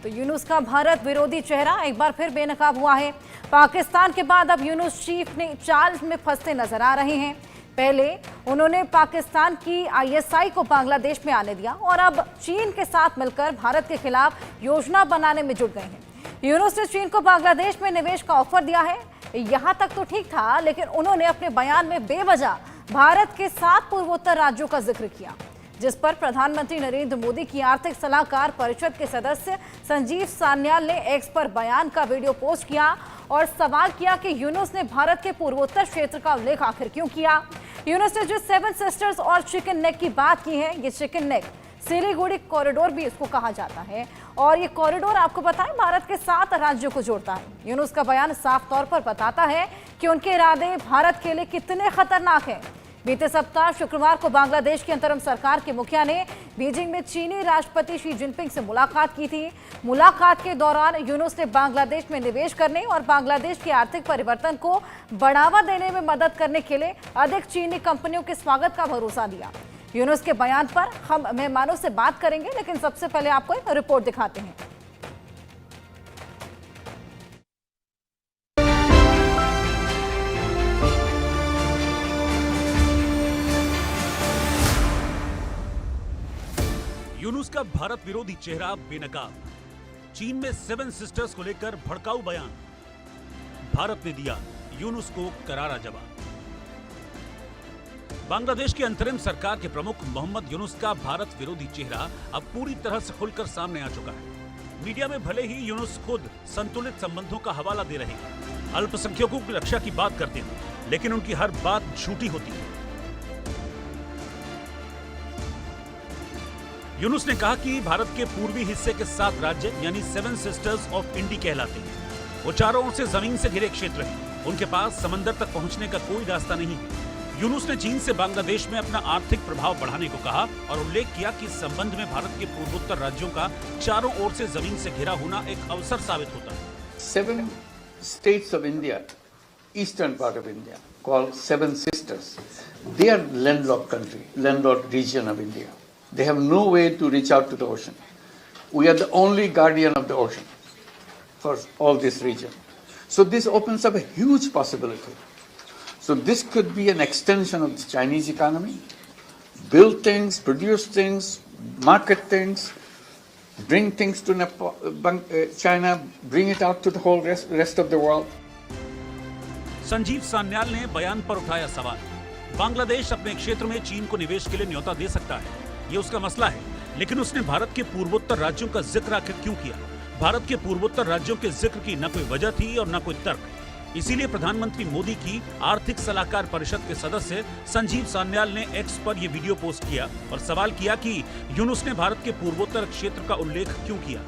तो यूनुस का भारत विरोधी चेहरा एक बार फिर बेनकाब हुआ है। पाकिस्तान के बाद अब यूनुस चीफ ने चाल में फंसते नजर आ रहे हैं। पहले उन्होंने पाकिस्तान की आईएसआई को बांग्लादेश में आने दिया और अब चीन के साथ मिलकर भारत के खिलाफ योजना बनाने में जुट गए हैं। यूनुस ने चीन को बांग्लादेश में निवेश का ऑफर दिया है। यहां तक तो ठीक था, लेकिन उन्होंने अपने बयान में बेवजह भारत के 7 पूर्वोत्तर राज्यों का जिक्र किया, जिस पर प्रधानमंत्री नरेंद्र मोदी की आर्थिक सलाहकार परिषद के सदस्य संजीव सान्याल ने एक्स पर बयान का वीडियो पोस्ट किया और सवाल किया कि यूनुस ने भारत के पूर्वोत्तर क्षेत्र का उल्लेख आखिर क्यों किया। यूनुस ने जो 7 सिस्टर्स और चिकन नेक की बात की है, ये चिकन नेक सिलीगुड़ी कॉरिडोर भी इसको कहा जाता है और ये कॉरिडोर आपको पता है भारत के 7 राज्यों को जोड़ता है। यूनुस का बयान साफ तौर पर बताता है कि उनके इरादे भारत के लिए कितने खतरनाक हैं। बीते सप्ताह शुक्रवार को बांग्लादेश की अंतरिम सरकार के मुखिया ने बीजिंग में चीनी राष्ट्रपति शी जिनपिंग से मुलाकात की थी। मुलाकात के दौरान यूनुस ने बांग्लादेश में निवेश करने और बांग्लादेश के आर्थिक परिवर्तन को बढ़ावा देने में मदद करने के लिए अधिक चीनी कंपनियों के स्वागत का भरोसा दिया। यूनुस के बयान पर हम मेहमानों से बात करेंगे, लेकिन सबसे पहले आपको एक रिपोर्ट दिखाते हैं। यूनुस का भारत विरोधी चेहरा बेनकाब। चीन में 7 सिस्टर्स को लेकर भड़काऊ बयान। भारत ने दिया यूनुस को करारा जवाब। बांग्लादेश की अंतरिम सरकार के प्रमुख मोहम्मद यूनुस का भारत विरोधी चेहरा अब पूरी तरह से खुलकर सामने आ चुका है। मीडिया में भले ही यूनुस खुद संतुलित संबंधों का हवाला दे रहे हैं, अल्पसंख्यकों की रक्षा की बात करते हैं, लेकिन उनकी हर बात झूठी होती है। यूनुस ने कहा कि भारत के पूर्वी हिस्से के 7 राज्य यानी 7 सिस्टर्स ऑफ इंडी कहलाते हैं। वो चारों ओर से जमीन से घिरे क्षेत्र हैं। उनके पास समंदर तक पहुंचने का कोई रास्ता नहीं है। यूनुस ने चीन से बांग्लादेश में अपना आर्थिक प्रभाव बढ़ाने को कहा और उल्लेख किया कि इस संबंध में भारत के पूर्वोत्तर राज्यों का चारों ओर से जमीन से घिरा होना एक अवसर साबित होता है। 7 states of India, eastern part of India, called 7 sisters. They are landlocked country, landlocked region of India. They have no way to reach out to the ocean. We are the only guardian of the ocean for all this region. So this opens up a huge possibility. So this could be an extension of the Chinese economy, build things, produce things, market things, bring things to China, bring it out to the whole rest of the world. Sanjeev Sanyal ने बयान पर उठाया सवाल। बांग्लादेश अपने क्षेत्र में चीन को निवेश के लिए न्योता दे सकता है, ये उसका मसला है, लेकिन उसने भारत के पूर्वोत्तर राज्यों का जिक्र आखिर क्यों किया? भारत के पूर्वोत्तर राज्यों के जिक्र की न कोई वजह थी और न कोई तर्क। इसीलिए प्रधानमंत्री मोदी की आर्थिक सलाहकार परिषद के सदस्य संजीव सान्याल ने एक्स पर यह वीडियो पोस्ट किया और सवाल किया कि यूनुस ने भारत के पूर्वोत्तर क्षेत्र का उल्लेख क्यों किया।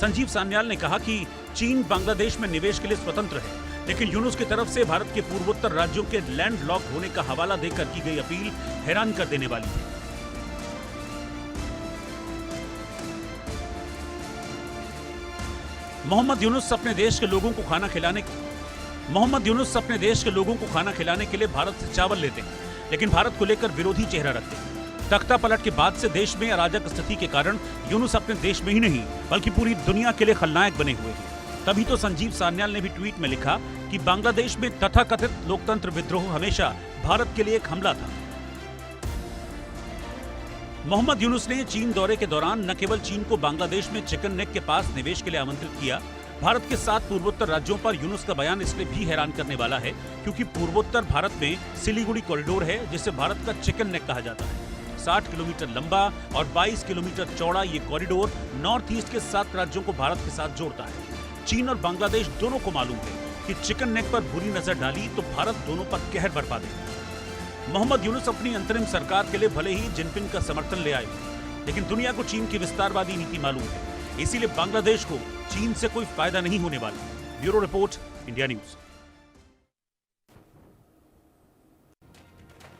संजीव सान्याल ने कहा कि चीन बांग्लादेश में निवेश के लिए स्वतंत्र है, लेकिन यूनुस की तरफ से भारत के पूर्वोत्तर राज्यों के लैंड लॉक होने का हवाला देकर की गई अपील हैरान कर देने वाली है। मोहम्मद यूनुस अपने देश के लोगों को खाना खिलाने के लिए भारत से चावल लेते हैं, लेकिन भारत को लेकर विरोधी चेहरा रखते हैं। तख्ता पलट के बाद से देश में अराजक स्थिति के कारण यूनुस अपने देश में ही नहीं बल्कि पूरी दुनिया के लिए खलनायक बने हुए हैं। तभी तो संजीव सान्याल ने भी ट्वीट में लिखा कि बांग्लादेश में तथाकथित लोकतंत्र विद्रोह हमेशा भारत के लिए एक हमला था। मोहम्मद यूनुस ने चीन दौरे के दौरान न केवल चीन को बांग्लादेश में चिकन नेक के पास निवेश के लिए आमंत्रित किया, भारत के 7 पूर्वोत्तर राज्यों पर यूनुस का बयान इसलिए भी हैरान करने वाला है क्योंकि पूर्वोत्तर भारत में सिलीगुड़ी कॉरिडोर है, जिसे भारत का चिकन नेक कहा जाता है। 60 किलोमीटर लंबा और 22 किलोमीटर चौड़ा ये कॉरिडोर नॉर्थ ईस्ट के 7 राज्यों को भारत के साथ जोड़ता है। चीन और बांग्लादेश दोनों को मालूम है कि चिकन नेक पर बुरी नजर डाली तो भारत दोनों पर कहर बरपा देगा। मोहम्मद यूनुस अपनी अंतरिम सरकार के लिए भले ही जिनपिंग का समर्थन ले आए, लेकिन दुनिया को चीन की विस्तारवादी नीति मालूम है, इसीलिए बांग्लादेश को चीन से कोई फायदा नहीं होने वाला। Bureau report, India news.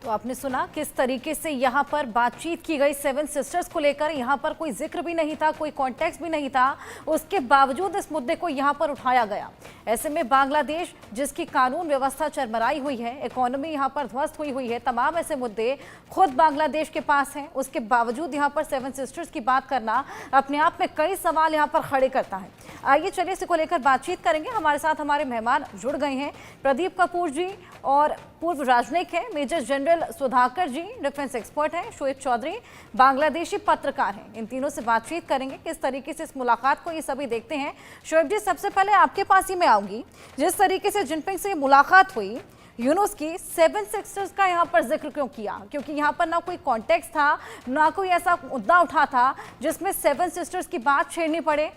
तो आपने सुना किस तरीके से यहाँ पर बातचीत की गई सेवन सिस्टर्स को लेकर। यहाँ पर कोई जिक्र भी नहीं था, कोई कॉन्टेक्स्ट भी नहीं था, उसके बावजूद इस मुद्दे को यहाँ पर उठाया गया। ऐसे में बांग्लादेश जिसकी कानून व्यवस्था चरमराई हुई है, इकोनॉमी यहाँ पर ध्वस्त हुई हुई है, तमाम ऐसे मुद्दे खुद बांग्लादेश के पास हैं, उसके बावजूद यहाँ पर सेवन सिस्टर्स की बात करना अपने आप में कई सवाल यहाँ पर खड़े करता है। आइए चलिए इसी को लेकर बातचीत करेंगे। हमारे साथ हमारे मेहमान जुड़ गए हैं, प्रदीप कपूर जी और पूर्व राजनयिक हैं मेजर जनरल सुधाकर जी, डिफेंस एक्सपर्ट हैं शोएब चौधरी, बांग्लादेशी पत्रकार हैं। इन तीनों से बातचीत करेंगे किस तरीके से इस मुलाकात को ये सभी देखते हैं। शोएब जी, सबसे पहले आपके पास ही मैं आऊंगी। जिस तरीके से जिनपिंग से मुलाकात हुई, यूनुस की सेवन सिस्टर्स का यहाँ पर जिक्र क्यों किया? क्योंकि यहाँ पर ना कोई कॉन्टेक्स्ट था, ना कोई ऐसा मुद्दा उठा था जिसमें सेवन सिस्टर्स की बात छेड़नी पड़े।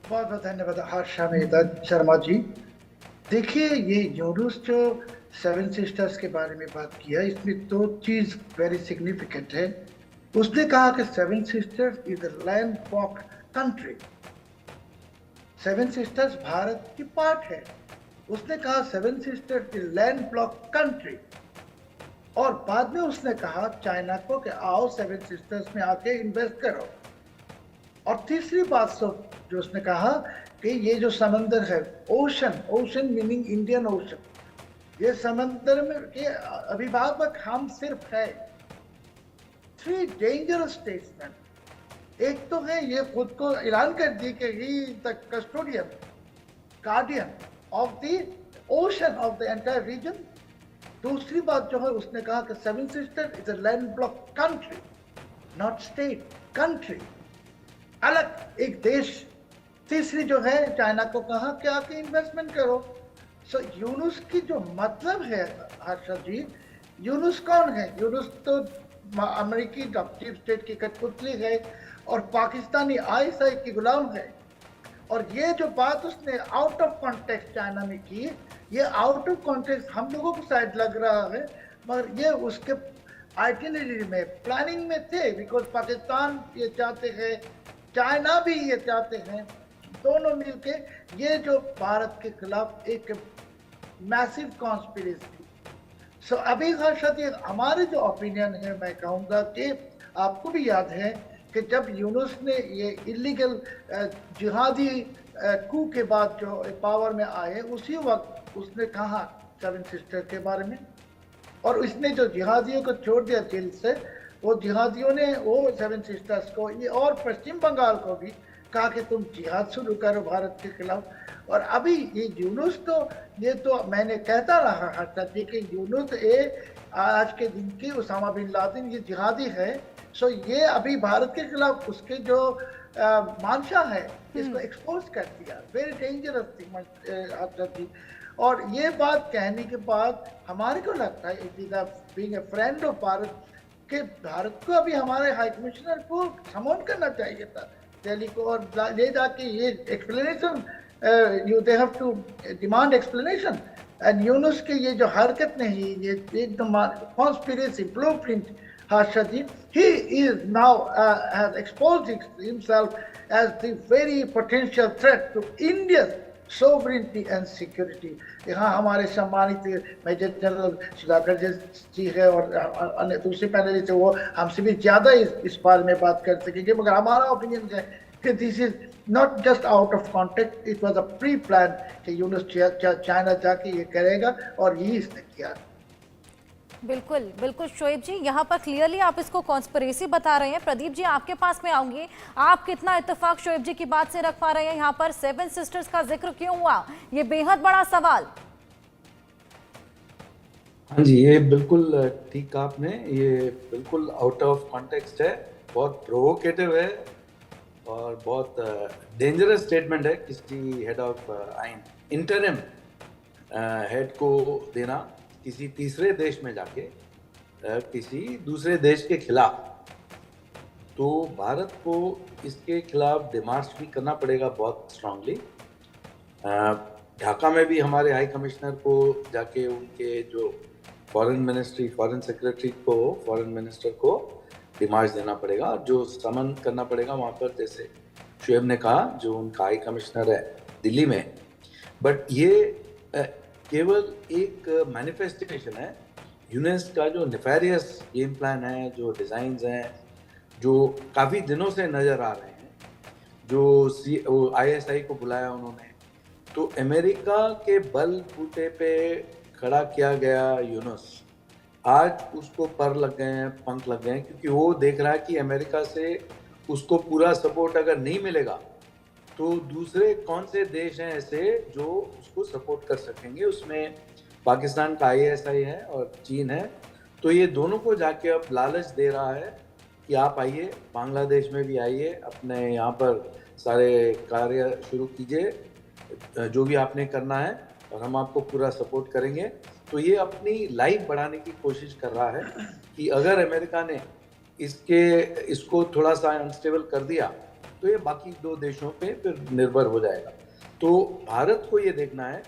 बहुत बहुत धन्यवाद हर्षा मेहता शर्मा जी। देखिए, ये यूनुस जो सेवन सिस्टर्स के बारे में बात किया, इसमें दो चीज वेरी सिग्निफिकेंट है। उसने कहा कि seven sisters is a landlocked country. Seven sisters Bharat की पार्ट है। उसने कहा seven sisters is landlocked country, और बाद में उसने कहा चाइना को कि आओ सेवन सिस्टर्स में आके इन्वेस्ट करो। और तीसरी बात जो उसने कहा कि ये जो समंदर है, ओशन मीनिंग इंडियन ओशन, ये समंदर में के अभिभावक हम सिर्फ है। Three dangerous statesman. एक तो है ये खुद को ऐलान कर दी कि he the custodian guardian of the ocean of the entire region. दूसरी बात जो है, उसने कहा कि seven sisters is a landlocked country, not state, country, अलग एक देश। तीसरी जो है, चाइना को कहा कि आके इन्वेस्टमेंट करो। सो यूनुस की जो मतलब है हर्षा जी, यूनुस कौन है? यूनुस तो अमेरिकी चीफ स्टेट की कठपुतली है और पाकिस्तानी आईएसआई की गुलाम है। और ये जो बात उसने आउट ऑफ कॉन्टेक्स्ट चाइना में की, ये आउट ऑफ कॉन्टेक्स्ट हम लोगों को शायद लग रहा है, मगर ये उसके आइटिनरी में, प्लानिंग में थे। बिकॉज पाकिस्तान ये चाहते हैं, चाइना भी ये चाहते हैं, दोनों मिलके ये जो भारत के खिलाफ एक मैसिव कॉन्स्पिरेसी। सो अभी हर्षद, हमारे जो ओपिनियन है, मैं कहूँगा कि आपको भी याद है कि जब यूनुस ने ये इलीगल जिहादी कू के बाद जो पावर में आए, उसी वक्त उसने कहा सेवन सिस्टर के बारे में। और उसने जो जिहादियों को छोड़ दिया जेल से, वो जिहादियों ने वो सेवन सिस्टर्स को ये और पश्चिम बंगाल को भी कहा कि तुम जिहाद शुरू करो भारत के खिलाफ। और अभी ये यूनुस तो, ये तो मैंने कहता रहा हर तक कि यूनुस आज के दिन की उसामा बिन लादेन ये जिहादी है। सो ये अभी भारत के खिलाफ उसके जो मानसा है, इसको एक्सपोज कर दिया। Very dangerous thing. और ये बात कहने के बाद हमारे को लगता है, being a friend of Bharat, कि भारत को अभी हमारे हाई कमिश्नर को समन करना चाहिए था दिल्ली को, और ले जाके ये explanation, they have to demand explanation. And Yunus के ये जो हरकत नहीं, ये एकदम conspiracy blueprint Harshad ji, he is now has exposed himself as the very potential threat to India's sovereignty and security। यहाँ हमारे सम्मानित मेजर जनरल सुधाकर जी है और अन्य दूसरे पैनलिस्ट है, वो हमसे भी ज़्यादा इस बारे में बात कर सकेंगे। मगर हमारा ओपिनियन है कि this is not just out of contact, it was a pre plan कि यूनुस चाइना जाके ये करेगा, और यही इसने किया। बिल्कुल बिल्कुल शोएब जी, यहाँ पर क्लियरली आप इसको कॉन्स्पिरेसी बता रहे हैं। प्रदीप जी, आपके पास में आऊंगी। आप कितना इत्तेफाक शोएब जी की बात से रख पा रहे हैं? यहाँ पर सेवन सिस्टर्स का जिक्र क्यों हुआ, ये बेहद बड़ा सवाल। हाँ जी, ये बिल्कुल ठीक कहा आपने। ये बिल्कुल आउट ऑफ कॉन्टेक्स्ट है, बहुत प्रोवोकेटिव है और बहुत डेंजरस स्टेटमेंट है किसी हेड ऑफ आइन, इंटरिम हेड को देना किसी तीसरे देश में जाके किसी दूसरे देश के खिलाफ। तो भारत को इसके खिलाफ डिमार्च भी करना पड़ेगा बहुत स्ट्रांगली। ढाका में भी हमारे हाई कमिश्नर को जाके उनके जो फॉरेन मिनिस्ट्री, फॉरेन सेक्रेटरी को, फॉरेन मिनिस्टर को डिमार्च देना पड़ेगा, जो समन करना पड़ेगा वहाँ पर, जैसे शोएब ने कहा, जो उनका हाई कमिश्नर है दिल्ली में। बट ये केवल एक मैनिफेस्टेशन है यूनेस का जो नेफेरियस गेम प्लान है, जो डिज़ाइंस हैं, जो काफ़ी दिनों से नज़र आ रहे हैं, जो ISI को बुलाया उन्होंने, तो अमेरिका के बलबूते पे खड़ा किया गया यूनुस आज उसको पर लग गए हैं, पंख लग गए हैं, क्योंकि वो देख रहा है कि अमेरिका से उसको पूरा सपोर्ट अगर नहीं मिलेगा तो दूसरे कौन से देश हैं ऐसे जो उसको सपोर्ट कर सकेंगे। उसमें पाकिस्तान का ISI है और चीन है, तो ये दोनों को जाके अब लालच दे रहा है कि आप आइए, बांग्लादेश में भी आइए, अपने यहाँ पर सारे कार्य शुरू कीजिए, जो भी आपने करना है, और हम आपको पूरा सपोर्ट करेंगे। तो ये अपनी लाइफ बढ़ाने की कोशिश कर रहा है कि अगर अमेरिका ने इसको थोड़ा सा अनस्टेबल कर दिया तो ये बाकी दो देशों पे फिर निर्भर हो जाएगा। तो भारत को ये देखना है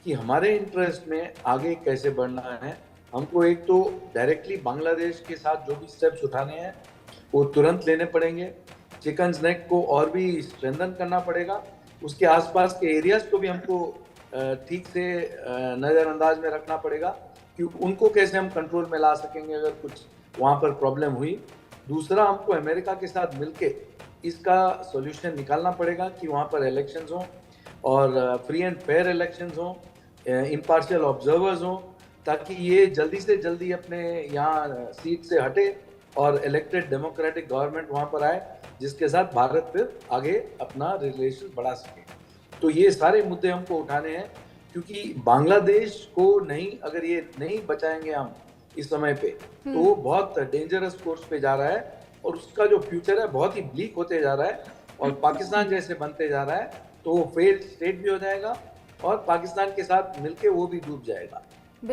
कि हमारे इंटरेस्ट में आगे कैसे बढ़ना है। हमको एक तो डायरेक्टली बांग्लादेश के साथ जो भी स्टेप्स उठाने हैं वो तुरंत लेने पड़ेंगे। चिकन नेक को और भी स्ट्रेंथन करना पड़ेगा। उसके आसपास के एरियाज को भी हमको ठीक से नज़रअंदाज में रखना पड़ेगा कि उनको कैसे हम कंट्रोल में ला सकेंगे अगर कुछ वहाँ पर प्रॉब्लम हुई। दूसरा, हमको अमेरिका के साथ मिलके इसका सॉल्यूशन निकालना पड़ेगा कि वहाँ पर इलेक्शंस हों और फ्री एंड फेयर इलेक्शंस हों, इम्पार्शियल ऑब्जर्वर्स हों, ताकि ये जल्दी से जल्दी अपने यहाँ सीट से हटे और इलेक्टेड डेमोक्रेटिक गवर्नमेंट वहाँ पर आए, जिसके साथ भारत फिर आगे अपना रिलेशन बढ़ा सके। तो ये सारे मुद्दे हमको उठाने हैं, क्योंकि बांग्लादेश को अगर ये नहीं बचाएंगे हम इस समय पे, तो वो बहुत डेंजरस कोर्स पे जा रहा है और उसका जो फ्यूचर है बहुत ही ब्लीक होते जा रहा है, और पाकिस्तान जैसे बनते जा रहा है तो वो फेल्ड स्टेट भी हो जाएगा और पाकिस्तान के साथ मिलके वो भी डूब जाएगा।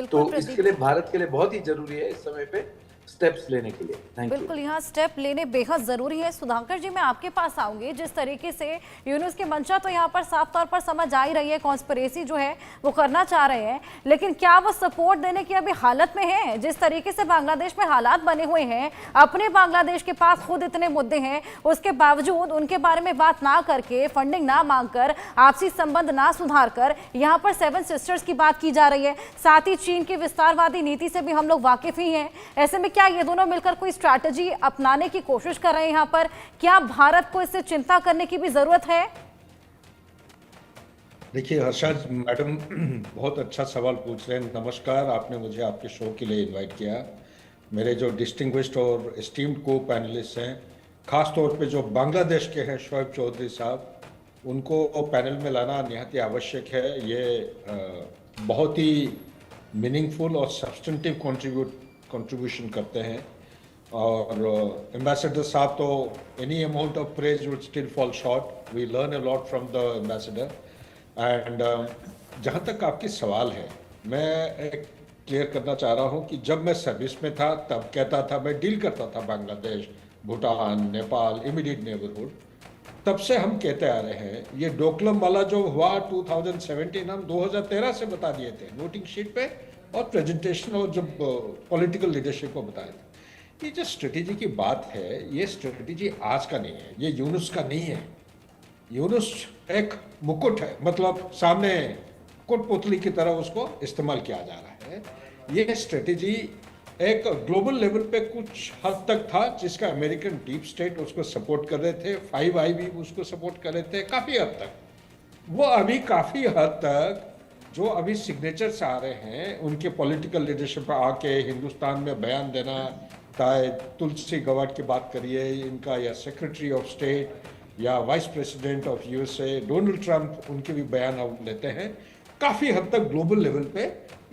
तो इसके लिए भारत के लिए बहुत ही जरूरी है इस समय पे स्टेप्स लेने के लिए। Thank you. बिल्कुल, यहाँ स्टेप लेने बेहद जरूरी है। सुधाकर जी, मैं आपके पास आऊंगी। जिस तरीके से यूनुस की मंशा तो यहाँ पर साफ तौर पर समझ आ ही रही है, कॉन्स्पिरेसी जो है वो करना चाह रहे हैं, लेकिन क्या वो सपोर्ट देने की अभी हालत में है? जिस तरीके से बांग्लादेश में हालात बने हुए हैं, अपने बांग्लादेश के पास खुद इतने मुद्दे हैं, उसके बावजूद उनके बारे में बात ना करके, फंडिंग ना मांगकर, आपसी संबंध ना सुधार कर यहाँ पर 7 सिस्टर्स की बात की जा रही है। साथ ही चीन की विस्तारवादी नीति से भी हम लोग वाकिफ ही हैं। ऐसे में क्या ये दोनों मिलकर कोई स्ट्रैटेजी अपनाने की कोशिश कर रहे हैं यहाँ पर? क्या भारत को इससे चिंता करने की भी जरूरत है? देखिए हर्षा मैडम बहुत अच्छा सवाल पूछ रहे हैं। नमस्कार, आपने मुझे आपके शो के लिए इनवाइट किया। मेरे जो डिस्टिंग्विश्ड और एस्टीम्ड को पैनलिस्ट हैं, ख़ास तौर पे जो बांग्लादेश के हैं शोएब चौधरी साहब, उनको पैनल में लाना निहायत ही आवश्यक है। ये बहुत ही मीनिंगफुल और सब्सटेंटिव कंट्रीब्यूशन करते हैं। और एम्बेसडर साहब तो any amount of praise would still fall short. We learn a lot from the ambassador. And जहाँ तक आपकी सवाल है, मैं एक क्लियर करना चाह रहा हूँ कि जब मैं सर्विस में था तब कहता था, मैं डील करता था बांग्लादेश, भूटान, नेपाल, इमीडिएट नेबरहुड। तब से हम कहते आ रहे हैं, ये डोकलम वाला जो हुआ 2017 हम 2013 से बता दिए थे वोटिंग शीट पे और प्रेजेंटेशन और जब पॉलिटिकल लीडरशिप को बताया था। ये जो स्ट्रेटेजी की बात है, ये स्ट्रेटेजी आज का नहीं है, ये यूनुस का नहीं है। यूनुस एक मुकुट है, मतलब सामने कोटपुतली की तरह उसको इस्तेमाल किया जा रहा है। ये स्ट्रेटेजी एक ग्लोबल लेवल पे कुछ हद तक था, जिसका अमेरिकन डीप स्टेट उसको सपोर्ट कर रहे थे, 5i भी उसको सपोर्ट कर रहे थे काफ़ी हद तक। वो अभी काफ़ी हद तक जो अभी सिग्नेचर्स आ रहे हैं उनके पॉलिटिकल लीडरशिप आके हिंदुस्तान में बयान देना, चाहे तुलसी गवाट की बात करिए इनका, या सेक्रेटरी ऑफ स्टेट या vice president of USA Donald Trump, उनके भी बयान हम लेते हैं। काफ़ी हद तक ग्लोबल लेवल पे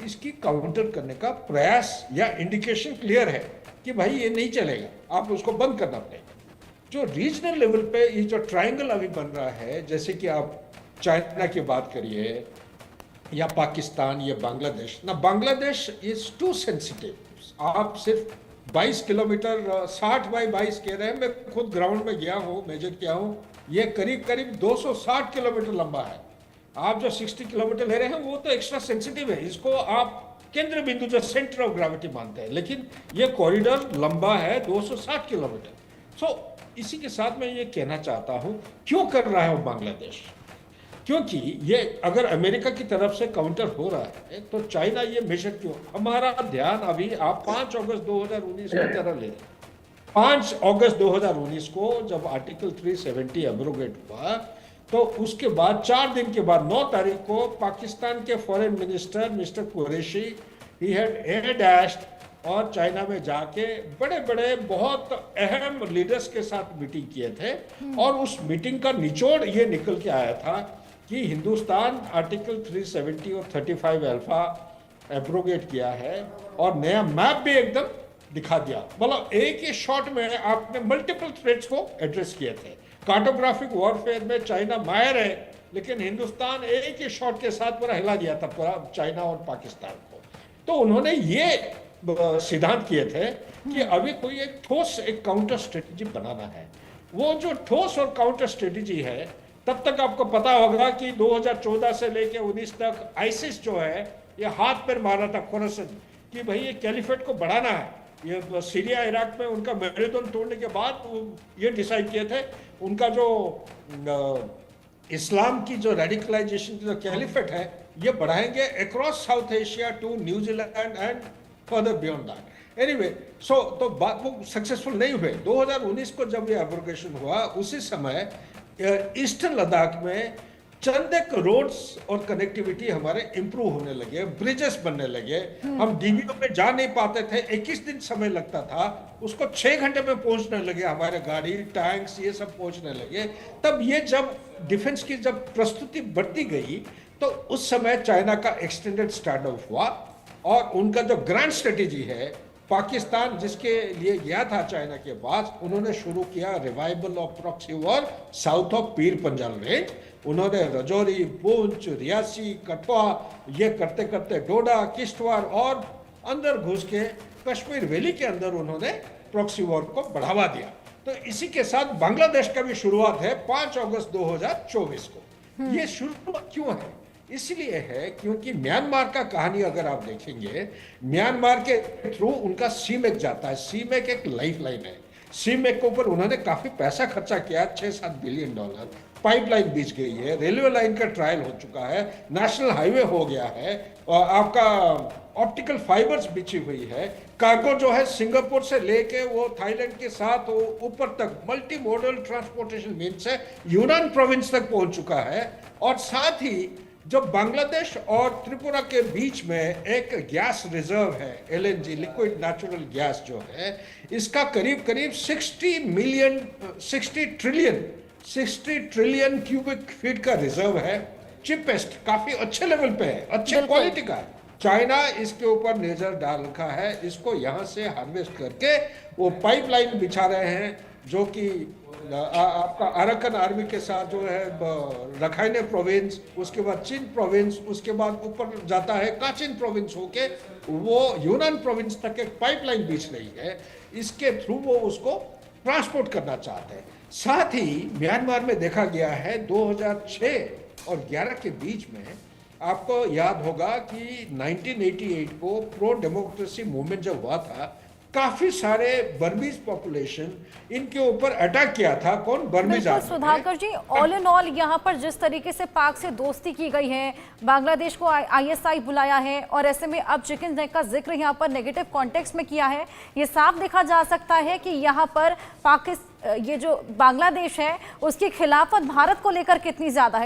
इसकी काउंटर करने का प्रयास या इंडिकेशन क्लियर है कि भाई ये नहीं चलेगा, आप उसको बंद करना पड़ेगा। जो रीजनल लेवल पे ये जो ट्रायंगल अभी बन रहा है, जैसे कि आप चाइना की बात करिए या पाकिस्तान या बांग्लादेश ना, बांग्लादेश इज टू सेंसिटिव। आप सिर्फ 22 किलोमीटर 60 बाई 22 कह रहे हैं, मैं खुद ग्राउंड में गया हूँ, मेजर किया हूँ, ये करीब करीब 260 किलोमीटर लंबा है। आप जो 60 किलोमीटर ले रहे हैं वो तो एक्स्ट्रा सेंसिटिव है, इसको आप केंद्र बिंदु जो सेंटर ऑफ ग्रेविटी मानते हैं, लेकिन ये कॉरिडोर लंबा है 260 किलोमीटर। सो इसी के साथ मैं ये कहना चाहता हूँ, क्यों कर रहा है वो बांग्लादेश? क्योंकि ये अगर अमेरिका की तरफ से काउंटर हो रहा है तो चाइना ये मेजर क्यों? हमारा ध्यान अभी आप 5 अगस्त 2019 की तरह ले, 5 अगस्त 2019 को जब आर्टिकल 370 एब्रोगेट हुआ तो उसके बाद 4 दिन के बाद 9 तारीख को पाकिस्तान के foreign minister mister Qureshi he had air dashed और चाइना में जाके बड़े बड़े बहुत अहम लीडर्स के साथ मीटिंग किए थे और उस मीटिंग का निचोड़ ये निकल के आया था कि हिंदुस्तान आर्टिकल 370 और 35 अल्फा एब्रोगेट किया है और नया मैप भी एकदम दिखा दिया। मतलब एक ही शॉट में आपने मल्टीपल थ्रेट्स को एड्रेस किए थे। कार्टोग्राफिक वॉरफेयर में चाइना माहिर है, लेकिन हिंदुस्तान एक ही शॉट के साथ पूरा हिला दिया था पूरा चाइना और पाकिस्तान को। तो उन्होंने ये सिद्धांत किए थे कि अभी कोई एक ठोस एक काउंटर स्ट्रेटेजी बनाना है। वो जो ठोस और काउंटर स्ट्रेटेजी है, तब तक आपको पता होगा कि 2014 से लेकर 19 तक आईसिस जो है ये हाथ पर मारा था खुरासान कि भाई ये कैलिफेट को बढ़ाना है। ये सीरिया इराक में उनका मैराथन तोड़ने के बाद ये डिसाइड किए थे उनका जो इस्लाम की जो रेडिकलाइजेशन की जो कैलिफेट है ये बढ़ाएंगे across South Asia to New Zealand and further beyond that. Anyway तो बात वो सक्सेसफुल नहीं हुए। 2019 को जब ये एब्रोगेशन हुआ उसी समय ईस्टर्न लद्दाख में चंद एक रोड्स और कनेक्टिविटी हमारे इंप्रूव होने लगे, ब्रिजेस बनने लगे। हम डीबीओ में जा नहीं पाते थे, 21 दिन समय लगता था, उसको 6 घंटे में पहुंचने लगे हमारे गाड़ी टैंक्स ये सब पहुंचने लगे। तब ये जब डिफेंस की जब प्रस्तुति बढ़ती गई तो उस समय चाइना का एक्सटेंडेड स्टैंड ऑफ हुआ और उनका जो ग्रैंड स्ट्रेटेजी है पाकिस्तान जिसके लिए गया था चाइना के पास, उन्होंने शुरू किया revival of proxy war south of Pir Panjal range. उन्होंने रजौरी, पुंछ, रियासी, कठुआ ये करते करते डोडा, किश्तवाड़ और अंदर घुस के कश्मीर वैली के अंदर उन्होंने प्रॉक्सी वॉर को बढ़ावा दिया। तो इसी के साथ बांग्लादेश का भी शुरुआत है 5 अगस्त 2024 को। ये शुरुआत क्यों है? इसलिए है क्योंकि म्यांमार का कहानी अगर आप देखेंगे, म्यांमार के थ्रू उनका सीमेक जाता है। सीमेक एक लाइफ लाइन है। सीमेक के ऊपर उन्होंने काफी पैसा खर्चा किया, 6-7 बिलियन डॉलर। पाइपलाइन बिछ गई है, रेलवे लाइन का ट्रायल हो चुका है, नेशनल हाईवे हो गया है, और आपका ऑप्टिकल फाइबर्स बिछी हुई है। कार्गो जो है सिंगापुर से लेके वो थाईलैंड के साथ वो ऊपर तक मल्टी मॉडल ट्रांसपोर्टेशन मीन्स से यूनान प्रोविंस तक पहुंच चुका है। और साथ ही जो बांग्लादेश और त्रिपुरा के बीच में एक गैस रिजर्व है, एलएनजी लिक्विड नेचुरल गैस जो है, इसका करीब करीब 60 ट्रिलियन क्यूबिक फीट का रिजर्व है। चिपेस्ट काफी अच्छे लेवल पे है, अच्छे क्वालिटी का है। चाइना इसके ऊपर नजर डाल रखा है, इसको यहाँ से हार्वेस्ट करके वो पाइपलाइन बिछा रहे हैं जो कि आपका अराकन आर्मी के साथ जो है रखाइने प्रोविंस, उसके बाद चीन प्रोविंस, उसके बाद ऊपर जाता है काचिन प्रोविंस होके वो यूनान प्रोविंस तक एक पाइपलाइन बिछ रही है। इसके थ्रू वो उसको ट्रांसपोर्ट करना चाहते हैं। साथ ही म्यांमार में देखा गया है 2006 और 11 के बीच में आपको याद होगा कि 1988 को प्रो डेमोक्रेसी मूवमेंट जब हुआ था, काफी सारे बर्मीज पॉपुलेशन इनके ऊपर अटैक किया था। कौन? Burmese army. Sudhakar ji, all in all यहाँ पर जिस तरीके से पाक से दोस्ती की गई है, बांग्लादेश को आईएसआई बुलाया है और ऐसे में अब चिकन नेक का जिक्र यहाँ पर नेगेटिव कॉन्टेक्स्ट में किया है, ये साफ देखा जा सकता है कि यहाँ पर ये जो बांग्लादेश है उसकी खिलाफत भारत को लेकर कितनी ज्यादा है।